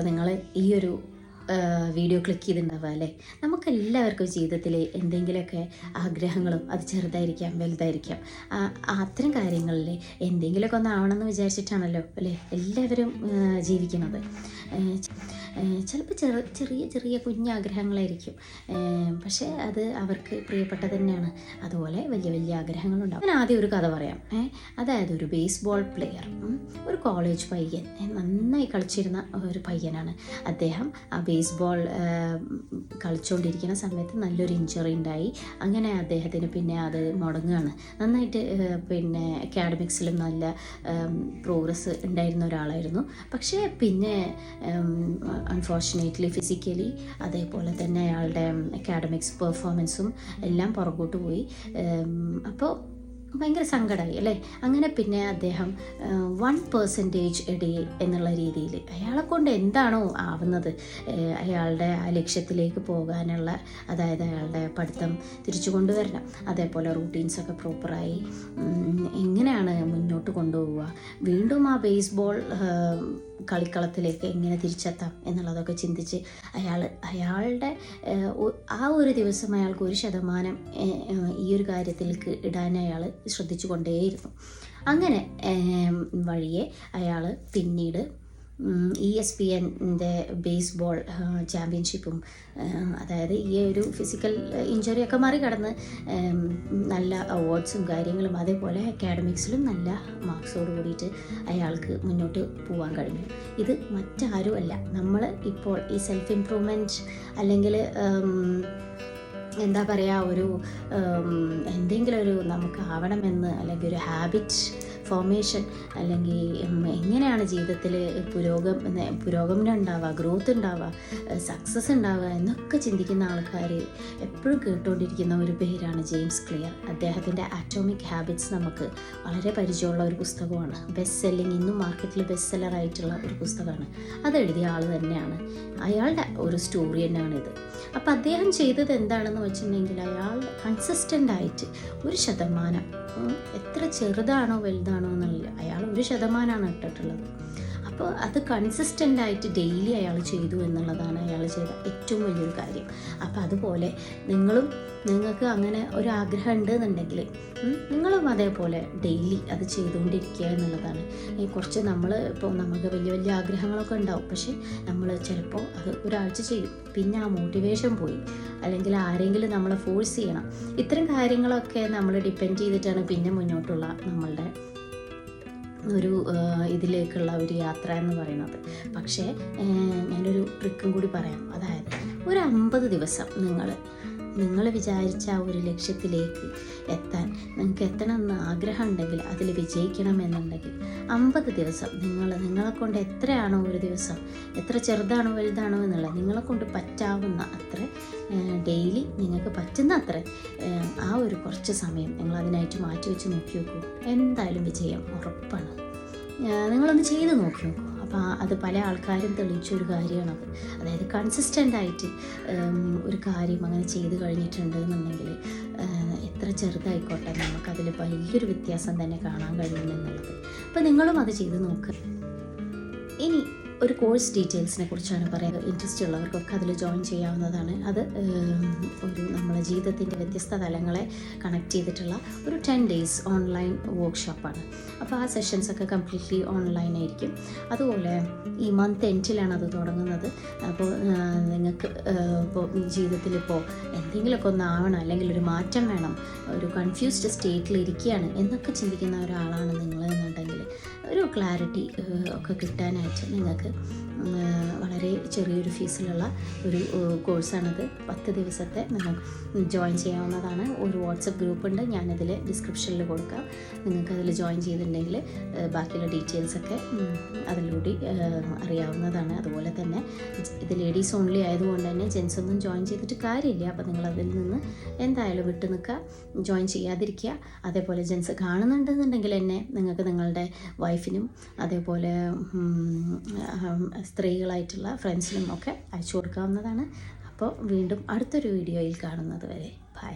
അപ്പോൾ നിങ്ങൾ ഈ ഒരു വീഡിയോ ക്ലിക്ക് ചെയ്തിട്ടുണ്ടാവുക അല്ലേ. നമുക്കെല്ലാവർക്കും ജീവിതത്തിൽ എന്തെങ്കിലുമൊക്കെ ആഗ്രഹങ്ങളും, അത് ചെറുതായിരിക്കാം വലുതായിരിക്കാം, അത്തരം കാര്യങ്ങളിൽ എന്തെങ്കിലുമൊക്കെ ഒന്ന് ആവണമെന്ന് വിചാരിച്ചിട്ടാണല്ലോ അല്ലേ എല്ലാവരും ജീവിക്കുന്നത്. ചിലപ്പോൾ ചെറിയ ചെറിയ കുഞ്ഞാഗ്രഹങ്ങളായിരിക്കും, പക്ഷേ അത് അവർക്ക് പ്രിയപ്പെട്ടത് തന്നെയാണ്. അതുപോലെ വലിയ വലിയ ആഗ്രഹങ്ങളുണ്ടാവും. ഞാൻ ആദ്യം ഒരു കഥ പറയാം. അതായത് ഒരു ബേസ്ബോൾ പ്ലെയർ, ഒരു കോളേജ് പയ്യൻ, നന്നായി കളിച്ചിരുന്ന ഒരു പയ്യനാണ് അദ്ദേഹം. ആ ബേസ്ബോൾ കളിച്ചുകൊണ്ടിരിക്കുന്ന സമയത്ത് നല്ലൊരു ഇഞ്ചറി ഉണ്ടായി. അങ്ങനെ അദ്ദേഹത്തിന് പിന്നെ അത് മുടങ്ങുകയാണ്. നന്നായിട്ട് പിന്നെ അക്കാഡമിക്സിലും നല്ല പ്രോഗ്രസ് ഉണ്ടായിരുന്ന ഒരാളായിരുന്നു. പക്ഷേ പിന്നെ അൺഫോർച്ചുനേറ്റ്ലി ഫിസിക്കലി അതേപോലെ തന്നെ അയാളുടെ അക്കാഡമിക്സ് പെർഫോമൻസും എല്ലാം പുറകോട്ട് പോയി. അപ്പോൾ ഭയങ്കര സങ്കടമായി അല്ലേ. അങ്ങനെ പിന്നെ അദ്ദേഹം 1% എടി എന്നുള്ള രീതിയിൽ അയാളെ കൊണ്ട് എന്താണോ ആവുന്നത്, അയാളുടെ ആ ലക്ഷ്യത്തിലേക്ക് പോകാനുള്ള, അതായത് അയാളുടെ പഠിത്തം തിരിച്ചു കൊണ്ടുവരണം, അതേപോലെ റൂട്ടീൻസൊക്കെ പ്രോപ്പറായി എങ്ങനെയാണ് മുന്നോട്ട് കൊണ്ടുപോവുക, വീണ്ടും ആ കളിക്കളത്തിലേക്ക് എങ്ങനെ തിരിച്ചെത്താം എന്നുള്ളതൊക്കെ ചിന്തിച്ച് അയാളുടെ ആ ഒരു ദിവസം അയാൾക്ക് 1% ഈ ഒരു കാര്യത്തിലേക്ക് ഇടാൻ അയാൾ ശ്രദ്ധിച്ചു കൊണ്ടേയിരുന്നു. അങ്ങനെ വഴിയെ അയാൾ പിന്നീട് ESPNൻ്റെ ബേസ്ബോൾ ചാമ്പ്യൻഷിപ്പും, അതായത് ഈ ഒരു ഫിസിക്കൽ ഇഞ്ചുറിയൊക്കെ മറികടന്ന് നല്ല അവാർഡ്സും കാര്യങ്ങളും, അതേപോലെ അക്കാഡമിക്സിലും നല്ല മാർക്സോട് കൂടിയിട്ട് അയാൾക്ക് മുന്നോട്ട് പോകാൻ കഴിഞ്ഞു. ഇത് മറ്റാരുമല്ല, നമ്മൾ ഇപ്പോൾ ഈ സെൽഫ് ഇംപ്രൂവ്മെൻറ്റ് അല്ലെങ്കിൽ എന്താ പറയുക, ഒരു എന്തെങ്കിലും ഒരു നമുക്ക് ആവണമെന്ന്, അല്ലെങ്കിൽ ഒരു ഹാബിറ്റ് ഫോർമേഷൻ, അല്ലെങ്കിൽ എങ്ങനെയാണ് ജീവിതത്തിൽ പുരോഗമനം ഉണ്ടാവുക, ഗ്രോത്ത് ഉണ്ടാവുക, സക്സസ് ഉണ്ടാവുക എന്നൊക്കെ ചിന്തിക്കുന്ന ആൾക്കാർ എപ്പോഴും കേട്ടുകൊണ്ടിരിക്കുന്ന ഒരു പേരാണ് ജെയിംസ് ക്ലിയർ. അദ്ദേഹത്തിൻ്റെ ആറ്റോമിക് ഹാബിറ്റ്സ് നമുക്ക് വളരെ പരിചയമുള്ള ഒരു പുസ്തകമാണ്. ബെസ്റ്റ് സെല്ലിങ്, ഇന്നും മാർക്കറ്റിൽ ബെസ്റ്റ് സെല്ലറായിട്ടുള്ള ഒരു പുസ്തകമാണ്. അതെഴുതിയ ആൾ തന്നെയാണ്. അയാളുടെ ഒരു സ്റ്റോറി തന്നെയാണിത്. അപ്പോൾ അദ്ദേഹം ചെയ്തത് എന്താണെന്ന് വെച്ചിട്ടുണ്ടെങ്കിൽ, അയാൾ കൺസിസ്റ്റൻ്റ് ആയിട്ട് 1%, എത്ര ചെറുതാണോ വലുതാണോ എന്നുള്ള, അയാൾ 1% ഇട്ടിട്ടുള്ളത്. അപ്പോൾ അത് കൺസിസ്റ്റൻ്റ് ആയിട്ട് ഡെയിലി അയാൾ ചെയ്തു എന്നുള്ളതാണ് അയാൾ ചെയ്ത ഏറ്റവും വലിയൊരു കാര്യം. അപ്പോൾ അതുപോലെ നിങ്ങൾക്ക് അങ്ങനെ ഒരു ആഗ്രഹം ഉണ്ടെന്നുണ്ടെങ്കിൽ നിങ്ങളും അതേപോലെ ഡെയിലി അത് ചെയ്തുകൊണ്ടിരിക്കുക എന്നുള്ളതാണ്. കുറച്ച് നമുക്ക് വലിയ വലിയ ആഗ്രഹങ്ങളൊക്കെ ഉണ്ടാവും, പക്ഷേ നമ്മൾ ചിലപ്പോൾ അത് ഒരാഴ്ച ചെയ്യും, പിന്നെ ആ മോട്ടിവേഷൻ പോയി, അല്ലെങ്കിൽ ആരെങ്കിലും നമ്മളെ ഫോഴ്സ് ചെയ്യണം. ഇത്തരം കാര്യങ്ങളൊക്കെ നമ്മൾ ഡിപ്പെൻഡ് ചെയ്തിട്ടാണ് പിന്നെ മുന്നോട്ടുള്ള നമ്മളുടെ ഒരു ഇതിലേക്കുള്ള ഒരു യാത്ര എന്ന് പറയുന്നത്. പക്ഷേ ഞാനൊരു ട്രിക്കും കൂടി പറയാം. അതായത് ഒരു 50 ദിവസം നിങ്ങൾ വിചാരിച്ച ആ ഒരു ലക്ഷ്യത്തിലേക്ക് എത്താൻ, നിങ്ങൾക്ക് എത്തണമെന്ന് ആഗ്രഹം ഉണ്ടെങ്കിൽ, അതിൽ വിജയിക്കണമെന്നുണ്ടെങ്കിൽ 50 ദിവസം നിങ്ങളെ കൊണ്ട് എത്രയാണോ ഒരു ദിവസം, എത്ര ചെറുതാണോ വലുതാണോ എന്നുള്ളത് നിങ്ങളെ കൊണ്ട് പറ്റാവുന്ന അത്ര ഡെയിലി നിങ്ങൾക്ക് പറ്റുന്ന അത്ര ആ ഒരു കുറച്ച് സമയം നിങ്ങൾ അതിനായിട്ട് മാറ്റി വെച്ച് നോക്കി നോക്കൂ. എന്തായാലും വിജയം ഉറപ്പാണ്. നിങ്ങളൊന്ന് ചെയ്ത് നോക്കി നോക്കൂ. അപ്പോൾ അത് പല ആൾക്കാരും തെളിയിച്ചൊരു കാര്യമാണത്. അതായത് കൺസിസ്റ്റൻ്റ് ആയിട്ട് ഒരു കാര്യം അങ്ങനെ ചെയ്ത് കഴിഞ്ഞിട്ടുണ്ട് എന്നുണ്ടെങ്കിൽ, എത്ര ചെറുതായിക്കോട്ടെ നമുക്കതിൽ വലിയൊരു വ്യത്യാസം തന്നെ കാണാൻ കഴിയുമെന്നുള്ളത്. അപ്പോൾ നിങ്ങളും അത് ചെയ്ത് നോക്കുക. ഇനി ഒരു കോഴ്സ് ഡീറ്റെയിൽസിനെ കുറിച്ചാണ് പറയുന്നത്. ഇൻട്രസ്റ്റ് ഉള്ളവർക്കൊക്കെ അതിൽ ജോയിൻ ചെയ്യാവുന്നതാണ്. അത് നമ്മുടെ ജീവിതത്തിൻ്റെ വ്യത്യസ്ത തലങ്ങളെ കണക്ട് ചെയ്തിട്ടുള്ള ഒരു 10 days ഓൺലൈൻ വർക്ക്ഷോപ്പാണ്. അപ്പോൾ ആ സെഷൻസൊക്കെ കംപ്ലീറ്റ്ലി ഓൺലൈൻ ആയിരിക്കും. അതുപോലെ ഈ മന്ത് എൻഡിലാണ് അത് തുടങ്ങുന്നത്. അപ്പോൾ നിങ്ങൾക്ക് ഇപ്പോൾ ജീവിതത്തിൽ എന്തെങ്കിലുമൊക്കെ ഒന്ന് ആവണം, അല്ലെങ്കിൽ ഒരു മാറ്റം വേണം, ഒരു കൺഫ്യൂസ്ഡ് സ്റ്റേറ്റിൽ ഇരിക്കുകയാണ് എന്നൊക്കെ ചിന്തിക്കുന്ന ഒരാളാണ് നിങ്ങളെന്നുണ്ടെങ്കിൽ, ഒരു ക്ലാരിറ്റി ഒക്കെ കിട്ടാനായിട്ട് നിങ്ങൾക്ക് വളരെ ചെറിയൊരു ഫീസിലുള്ള ഒരു കോഴ്സാണിത്. 10 ദിവസത്തെ നിങ്ങൾക്ക് ജോയിൻ ചെയ്യാവുന്നതാണ്. ഒരു വാട്സപ്പ് ഗ്രൂപ്പ് ഉണ്ട്, ഞാനതിൽ ഡിസ്ക്രിപ്ഷനിൽ കൊടുക്കാം. നിങ്ങൾക്കതിൽ ജോയിൻ ചെയ്തിട്ടുണ്ടെങ്കിൽ ബാക്കിയുള്ള ഡീറ്റെയിൽസൊക്കെ അതിലൂടെ അറിയാവുന്നതാണ്. അതുപോലെ തന്നെ ഇത് ലേഡീസ് ഓൺലി ആയതുകൊണ്ട് തന്നെ ജെൻസ് ഒന്നും ജോയിൻ ചെയ്തിട്ട് കാര്യമില്ല. അപ്പോൾ നിങ്ങളതിൽ നിന്ന് എന്തായാലും വിട്ടു നിൽക്കുക, ജോയിൻ ചെയ്യാതിരിക്കുക. അതേപോലെ ജെൻസ് കാണുന്നുണ്ടെന്നുണ്ടെങ്കിൽ തന്നെ നിങ്ങൾക്ക് നിങ്ങളുടെ വൈഫിനും അതേപോലെ സ്ത്രീകളായിട്ടുള്ള ഫ്രണ്ട്സിനും ഒക്കെ അയച്ചു കൊടുക്കാവുന്നതാണ്. അപ്പോൾ വീണ്ടും അടുത്തൊരു വീഡിയോയിൽ കാണുന്നത് വരെ ബൈ.